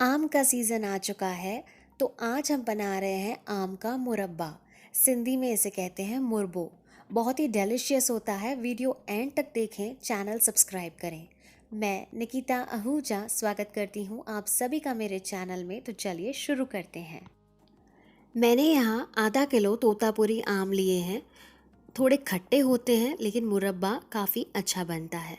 आम का सीज़न आ चुका है तो आज हम बना रहे हैं आम का मुरब्बा। सिंधी में इसे कहते हैं मुरबो। बहुत ही डिलिशियस होता है। वीडियो एंड तक देखें, चैनल सब्सक्राइब करें। मैं निकिता आहूजा स्वागत करती हूँ आप सभी का मेरे चैनल में। तो चलिए शुरू करते हैं। मैंने यहाँ आधा किलो तोतापुरी आम लिए हैं। थोड़े खट्टे होते हैं लेकिन मुरब्बा काफ़ी अच्छा बनता है।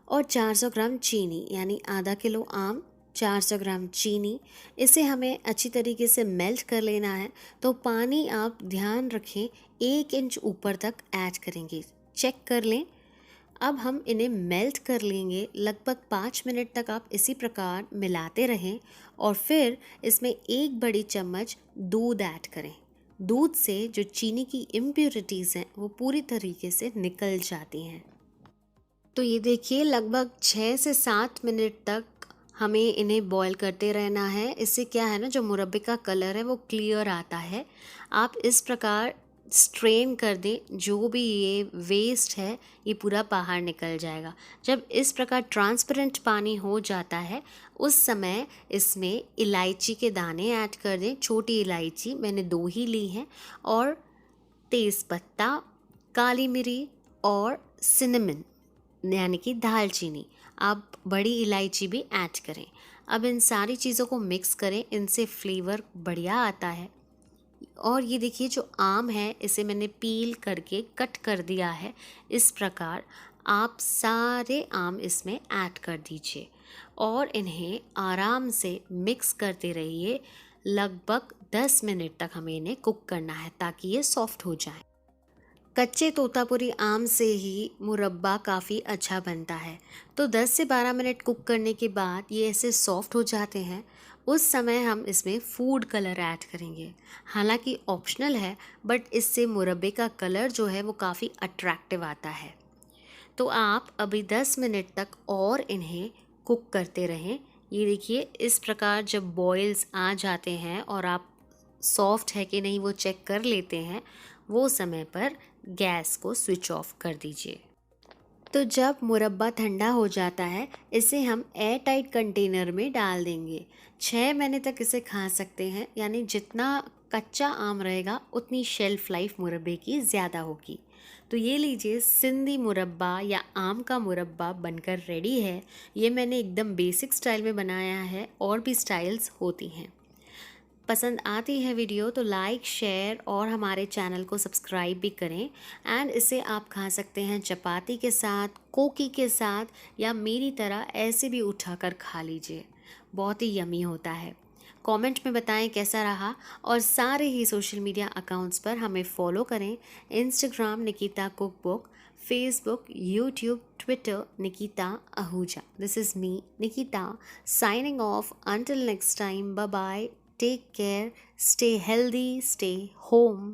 और 400 ग्राम चीनी, यानी आधा किलो आम, 400 ग्राम चीनी। इसे हमें अच्छी तरीके से मेल्ट कर लेना है। तो पानी आप ध्यान रखें 1 इंच ऊपर तक ऐड करेंगे, चेक कर लें। अब हम इन्हें मेल्ट कर लेंगे। लगभग 5 मिनट तक आप इसी प्रकार मिलाते रहें और फिर इसमें 1 बड़ी चम्मच दूध ऐड करें। दूध से जो चीनी की इम्प्योरिटीज़ हैं वो पूरी तरीके से निकल जाती हैं। तो ये देखिए, लगभग 6 से 7 मिनट तक हमें इन्हें बॉईल करते रहना है। इससे क्या है ना, जो मुरब्बे का कलर है वो क्लियर आता है। आप इस प्रकार स्ट्रेन कर दें, जो भी ये वेस्ट है ये पूरा बाहर निकल जाएगा। जब इस प्रकार ट्रांसपेरेंट पानी हो जाता है उस समय इसमें इलायची के दाने ऐड कर दें। छोटी इलायची मैंने 2 ही ली हैं, और तेज़पत्ता, काली मिरी और सिनेमन यानी कि दालचीनी। आप बड़ी इलायची भी ऐड करें। अब इन सारी चीज़ों को मिक्स करें, इनसे फ्लेवर बढ़िया आता है। और ये देखिए, जो आम है इसे मैंने पील करके कट कर दिया है। इस प्रकार आप सारे आम इसमें ऐड कर दीजिए और इन्हें आराम से मिक्स करते रहिए। लगभग 10 मिनट तक हमें इन्हें कुक करना है ताकि ये सॉफ्ट हो जाए। कच्चे तोतापुरी आम से ही मुरब्बा काफ़ी अच्छा बनता है। तो 10 से 12 मिनट कुक करने के बाद ये ऐसे सॉफ्ट हो जाते हैं। उस समय हम इसमें फूड कलर ऐड करेंगे। हालांकि ऑप्शनल है, बट इससे मुरब्बे का कलर जो है वो काफ़ी अट्रैक्टिव आता है। तो आप अभी 10 मिनट तक और इन्हें कुक करते रहें। ये देखिए, इस प्रकार जब बॉयल्स आ जाते हैं और आप सॉफ्ट है कि नहीं वो चेक कर लेते हैं, वो समय पर गैस को स्विच ऑफ कर दीजिए। तो जब मुरब्बा ठंडा हो जाता है इसे हम एयर टाइट कंटेनर में डाल देंगे। 6 महीने तक इसे खा सकते हैं, यानी जितना कच्चा आम रहेगा उतनी शेल्फ लाइफ मुरब्बे की ज़्यादा होगी। तो ये लीजिए, सिंधी मुरब्बा या आम का मुरब्बा बनकर रेडी है। ये मैंने एकदम बेसिक स्टाइल में बनाया है, और भी स्टाइल्स होती हैं। पसंद आती है वीडियो तो लाइक, शेयर और हमारे चैनल को सब्सक्राइब भी करें। एंड इसे आप खा सकते हैं चपाती के साथ, कोकी के साथ, या मेरी तरह ऐसे भी उठाकर खा लीजिए। बहुत ही यमी होता है। कमेंट में बताएं कैसा रहा, और सारे ही सोशल मीडिया अकाउंट्स पर हमें फॉलो करें। Instagram Nikita cookbook, Facebook, YouTube, Twitter Nikita Ahuja. This is me Nikita signing off. Until next time, bye bye. Take care, stay healthy, stay home.